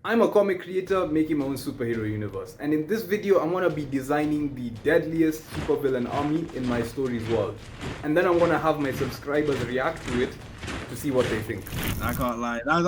I'm a comic creator making my own superhero universe, and in this video I'm gonna be designing the deadliest supervillain army in my story's world. And then I'm gonna have my subscribers react to it to see what they think. I can't lie. That's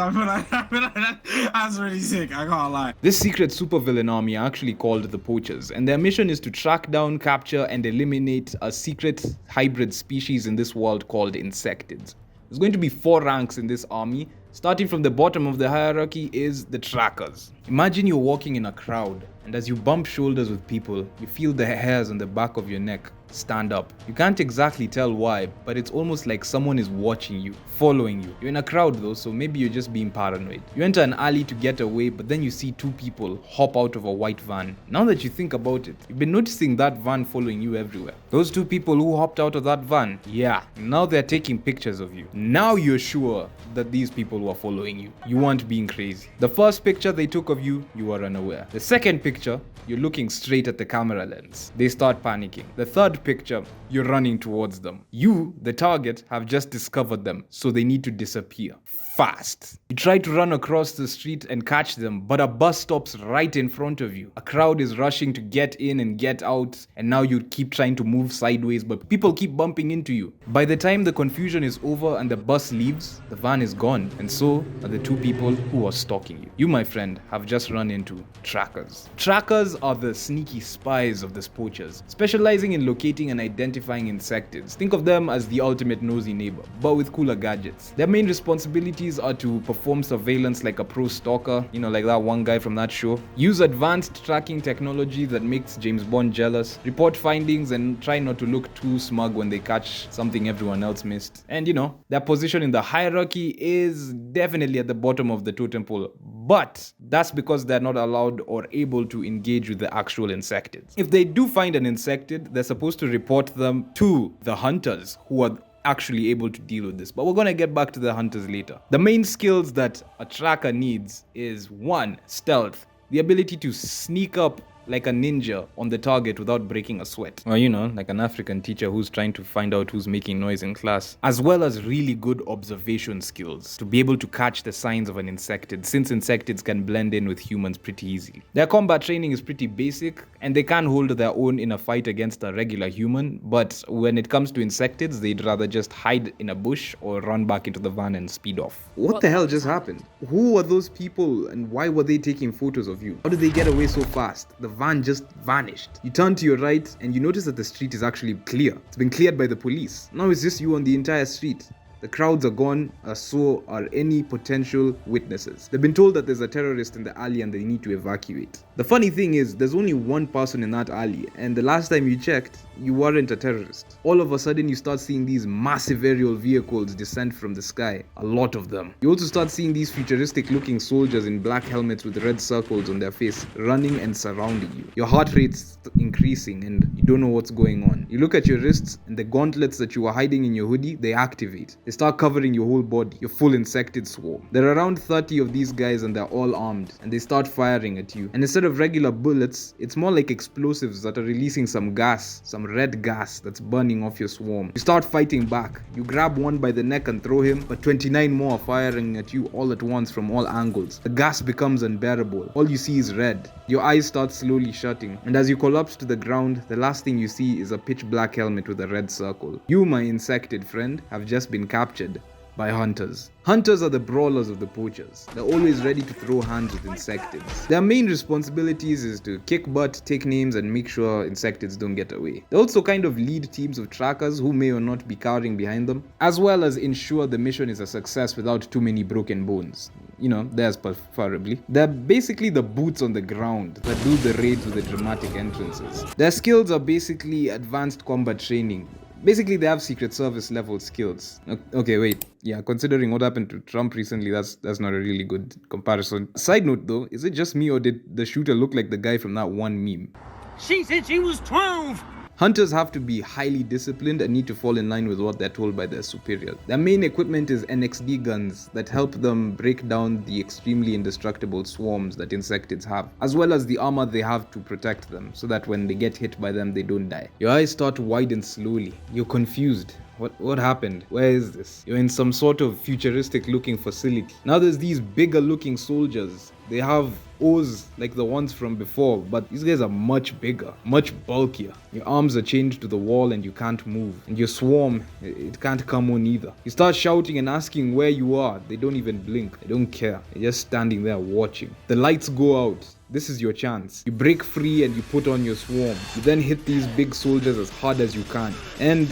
really sick. I can't lie. This secret supervillain army are actually called the Poachers, and their mission is to track down, capture, and eliminate a secret hybrid species in this world called insectids. There's going to be 4 ranks in this army. Starting from the bottom of the hierarchy is the trackers. Imagine you're walking in a crowd, and as you bump shoulders with people, you feel the hairs on the back of your neck stand up. You can't exactly tell why, but it's almost like someone is watching you, following you. You're in a crowd though, so maybe you're just being paranoid. You enter an alley to get away, but then you see 2 people hop out of a white van. Now that you think about it, you've been noticing that van following you everywhere. Those 2 people who hopped out of that van, yeah, now they're taking pictures of you. Now you're sure that these people were following you. You weren't being crazy. The first picture they took of you, you were unaware. The second picture, you're looking straight at the camera lens. They start panicking. The third picture, you're running towards them. You, the target, have just discovered them, so they need to disappear fast. You try to run across the street and catch them, but a bus stops right in front of you. A crowd is rushing to get in and get out, and now you keep trying to move sideways, but people keep bumping into you. By the time the confusion is over and the bus leaves, the van is gone, and so are the 2 people who are stalking you. You, my friend, have just run into trackers. Trackers are the sneaky spies of the poachers, specializing in locating and identifying insectids. Think of them as the ultimate nosy neighbor, but with cooler gadgets. Their main responsibilities are to perform surveillance like a pro stalker, like that one guy from that show, use advanced tracking technology that makes James Bond jealous, report findings, and try not to look too smug when they catch something everyone else missed. And their position in the hierarchy is definitely at the bottom of the totem pole, but that's because they're not allowed or able to engage with the actual insectids. If they do find an insectid, they're supposed to report them to the hunters, who are actually able to deal with this, but we're going to get back to the hunters later. The main skills that a tracker needs is 1. Stealth, the ability to sneak up like a ninja on the target without breaking a sweat. Or like an African teacher who's trying to find out who's making noise in class. As well as really good observation skills to be able to catch the signs of an insectid, since insectids can blend in with humans pretty easily. Their combat training is pretty basic, and they can hold their own in a fight against a regular human, but when it comes to insectids, they'd rather just hide in a bush or run back into the van and speed off. What the hell just happened? Who are those people, and why were they taking photos of you? How did they get away so fast? The van just vanished. You turn to your right and you notice that the street is actually clear. It's been cleared by the police. Now it's just you on the entire street. The crowds are gone, so are any potential witnesses. They've been told that there's a terrorist in the alley and they need to evacuate. The funny thing is, there's only one person in that alley, and the last time you checked, you weren't a terrorist. All of a sudden, you start seeing these massive aerial vehicles descend from the sky. A lot of them. You also start seeing these futuristic looking soldiers in black helmets with red circles on their face, running and surrounding you. Your heart rate's increasing and you don't know what's going on. You look at your wrists, and the gauntlets that you were hiding in your hoodie, they activate. They start covering your whole body, your full insectid swarm. There are around 30 of these guys and they're all armed, and they start firing at you. And instead of regular bullets, it's more like explosives that are releasing some gas, some red gas that's burning off your swarm. You start fighting back. You grab one by the neck and throw him, but 29 more are firing at you all at once from all angles. The gas becomes unbearable. All you see is red. Your eyes start slowly shutting, and as you collapse to the ground, the last thing you see is a pitch black helmet with a red circle. You, my insectid friend, have just been captured by hunters. Hunters are the brawlers of the poachers. They're always ready to throw hands with insectids. Their main responsibilities is to kick butt, take names, and make sure insectids don't get away. They also kind of lead teams of trackers who may or not be cowering behind them, as well as ensure the mission is a success without too many broken bones. Theirs preferably. They're basically the boots on the ground that do the raids with the dramatic entrances. Their skills are basically advanced combat training. Basically, they have Secret Service level skills. Okay, wait. Yeah, considering what happened to Trump recently, that's not a really good comparison. Side note though, is it just me or did the shooter look like the guy from that one meme? She said she was 12! Hunters have to be highly disciplined and need to fall in line with what they're told by their superior. Their main equipment is NXD guns that help them break down the extremely indestructible swarms that insectids have, as well as the armor they have to protect them, so that when they get hit by them, they don't die. Your eyes start to widen slowly. You're confused. What happened? Where is this? You're in some sort of futuristic looking facility. Now there's these bigger looking soldiers They have O's like the ones from before, but these guys are much bigger, much bulkier. Your arms are chained to the wall and you can't move. And your swarm, it can't come on either. You start shouting and asking where you are. They don't even blink. They don't care. They're just standing there watching. The lights go out. This is your chance. You break free and you put on your swarm. You then hit these big soldiers as hard as you can. And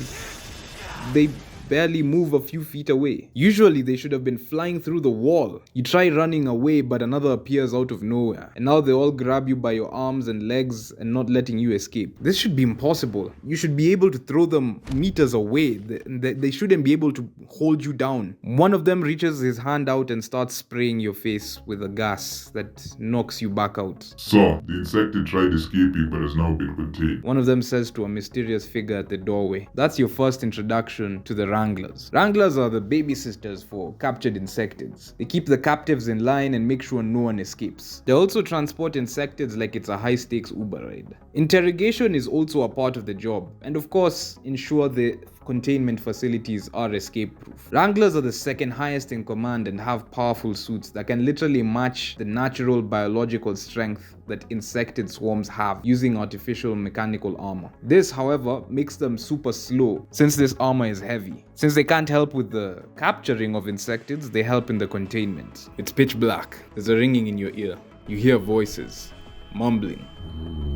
they barely move a few feet away. Usually they should have been flying through the wall. You try running away, but another appears out of nowhere. And now they all grab you by your arms and legs and not letting you escape. This should be impossible. You should be able to throw them meters away. They shouldn't be able to hold you down. One of them reaches his hand out and starts spraying your face with a gas that knocks you back out. Sir, the insectid tried escaping but has now been contained. One of them says to a mysterious figure at the doorway. That's your first introduction to the Wranglers. Wranglers are the baby sisters for captured insectids. They keep the captives in line and make sure no one escapes. They also transport insectids like it's a high-stakes Uber ride. Interrogation is also a part of the job, and of course, ensure the containment facilities are escape-proof. Wranglers are the second highest in command and have powerful suits that can literally match the natural biological strength that insectid swarms have using artificial mechanical armor. This, however, makes them super slow since this armor is heavy. Since they can't help with the capturing of insectids, they help in the containment. It's pitch black. There's a ringing in your ear. You hear voices, mumbling,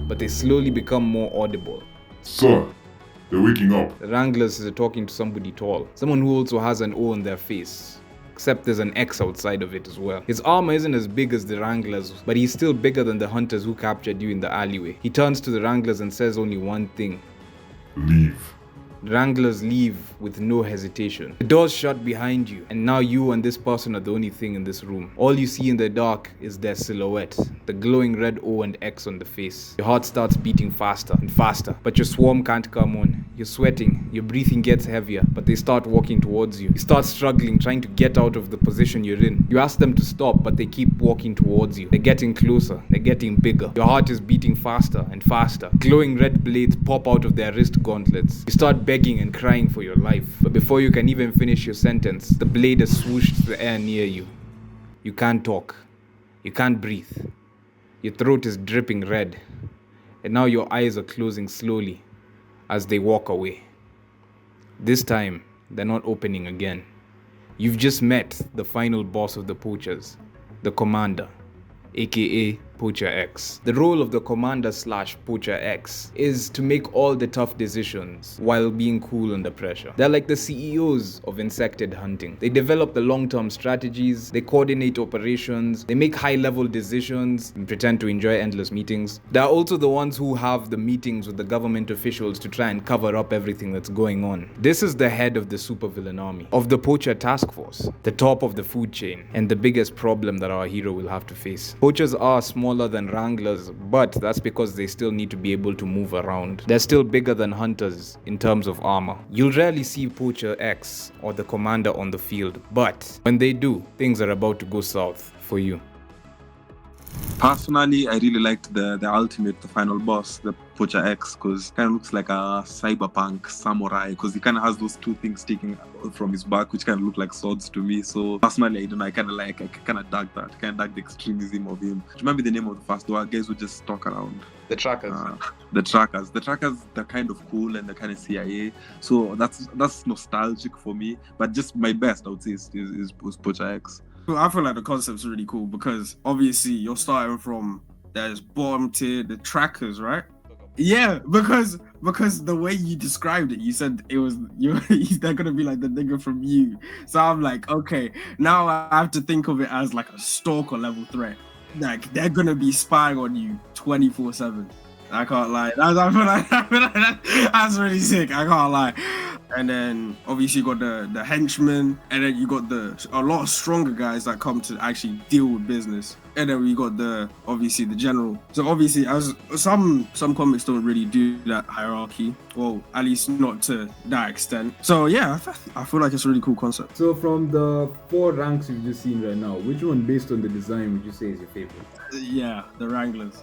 but they slowly become more audible. Sir, they're waking up. The Wranglers are talking to somebody tall, someone who also has an O on their face, except there's an X outside of it as well. His armor isn't as big as the Wranglers, but he's still bigger than the hunters who captured you in the alleyway. He turns to the Wranglers and says only one thing. Leave. The Wranglers leave with no hesitation. The doors shut behind you, and now you and this person are the only thing in this room. All you see in the dark is their silhouette, the glowing red O and X on the face. Your heart starts beating faster and faster, but your swarm can't come on. You're sweating, your breathing gets heavier, but they start walking towards you. You start struggling, trying to get out of the position you're in. You ask them to stop, but they keep walking towards you. They're getting closer, they're getting bigger. Your heart is beating faster and faster. Glowing red blades pop out of their wrist gauntlets. You start begging and crying for your life, but before you can even finish your sentence, the blade has swooshed the air near you. You can't talk. You can't breathe. Your throat is dripping red, and now your eyes are closing slowly as they walk away. This time, they're not opening again. You've just met the final boss of the Poachers, the Commander, aka Poacher X. The role of the Commander/Poacher X is to make all the tough decisions while being cool under pressure. They're like the CEOs of insectid hunting. They develop the long-term strategies, they coordinate operations, they make high-level decisions and pretend to enjoy endless meetings. They're also the ones who have the meetings with the government officials to try and cover up everything that's going on. This is the head of the Supervillain army, of the Poacher task force, the top of the food chain, and the biggest problem that our hero will have to face. Poachers are smaller than Wranglers, but that's because they still need to be able to move around. They're still bigger than hunters in terms of armor. You'll rarely see Poacher X or the Commander on the field, but when they do, things are about to go south for you. Personally, I really liked the ultimate, the final boss, the Poacher X, because kind of looks like a cyberpunk samurai, because he kind of has those two things sticking from his back, which kind of look like swords to me. So personally, I don't know, I kind of dug that. I kind of dug the extremism of him. Do you remember the name of the first one? Guys who just stalk around. The trackers. The trackers. The trackers, they're kind of cool and they're kind of CIA. So that's nostalgic for me. But just my best, I would say, is Poacher X. I feel like the concept's really cool because obviously you're starting from there's bottom tier, the trackers, right? Yeah, because the way you described it, you said it was they're gonna be like the nigga from You. So I'm like, okay, now I have to think of it as like a stalker level threat. Like they're gonna be spying on you 24/7. I can't lie. I feel like that's really sick. I can't lie. And then obviously you got the henchmen, and then you got a lot of stronger guys that come to actually deal with business. And then we got the general. So obviously, as some comics don't really do that hierarchy, well, at least not to that extent. So yeah, I feel like it's a really cool concept. So from the 4 ranks you've just seen right now, which one based on the design would you say is your favorite? Yeah, the Wranglers.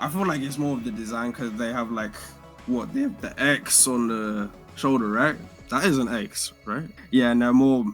I feel like it's more of the design because they have they have the X on the shoulder, right? That is an X, right? Yeah, and they're more,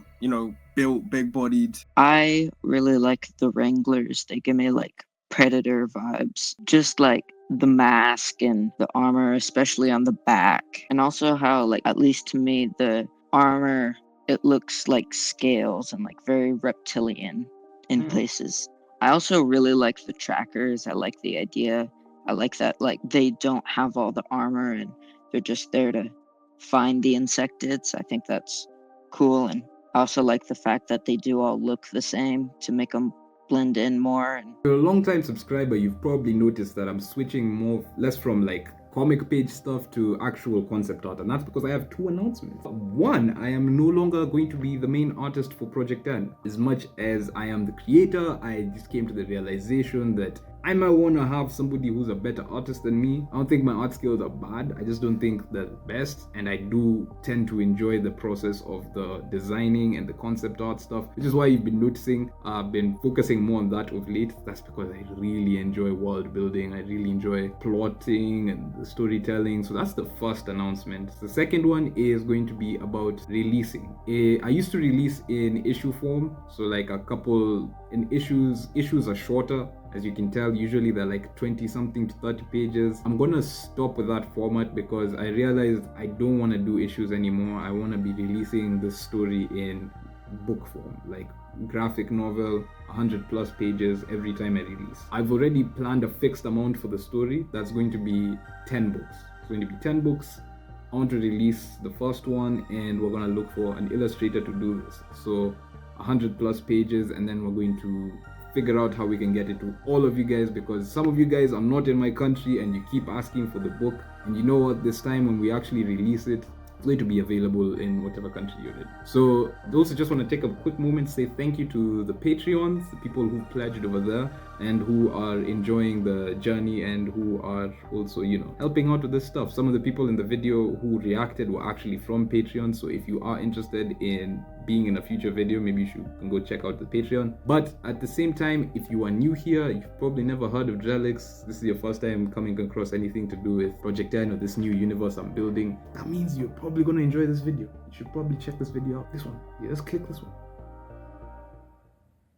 built, big-bodied. I really like the Wranglers. They give me like Predator vibes. Just like the mask and the armor, especially on the back. And also how, like, at least to me, the armor, it looks like scales and like very reptilian in places. I also really like the trackers. I like the idea. I like that like they don't have all the armor and they're just there to find the insectids. I think that's cool. And I also like the fact that they do all look the same to make them blend in more. And If you're a long-time subscriber, you've probably noticed that I'm switching less from like comic page stuff to actual concept art, and that's because I have two announcements. One, I am no longer going to be the main artist for Project 10. As much as I am the creator, I just came to the realization that I might want to have somebody who's a better artist than me. I don't think my art skills are bad, I just don't think they're the best, and I do tend to enjoy the process of the designing and the concept art stuff, which is why you've been noticing I've been focusing more on that of late. That's because I really enjoy world building, I really enjoy plotting and the storytelling. So that's the first announcement. The second one is going to be about releasing. I used to release in issue form, so like a couple in issues are shorter. As you can tell, usually they're like 20 something to 30 pages. I'm gonna stop with that format because I realized I don't want to do issues anymore. I want to be releasing this story in book form, like graphic novel, 100 plus pages every time I release. I've already planned a fixed amount for the story. That's going to be 10 books. It's going to be 10 books. I want to release the first one and we're gonna look for an illustrator to do this. So 100 plus pages, and then we're going to figure out how we can get it to all of you guys, because some of you guys are not in my country and you keep asking for the book. And you know what, this time when we actually release it, it's going to be available in whatever country you're in. So those who just want to take a quick moment, say thank you to the Patreons, the people who pledged over there and who are enjoying the journey and who are also, you know, helping out with this stuff. Some of the people in the video who reacted were actually from Patreon, so if you are interested in being in a future video, maybe you can go check out the Patreon. But at the same time, if you are new here, you've probably never heard of Drelix, this is your first time coming across anything to do with Project 10 or this new universe I'm building, that means you're probably going to enjoy this video. You should probably check this video out. This one. Yeah, just click this one.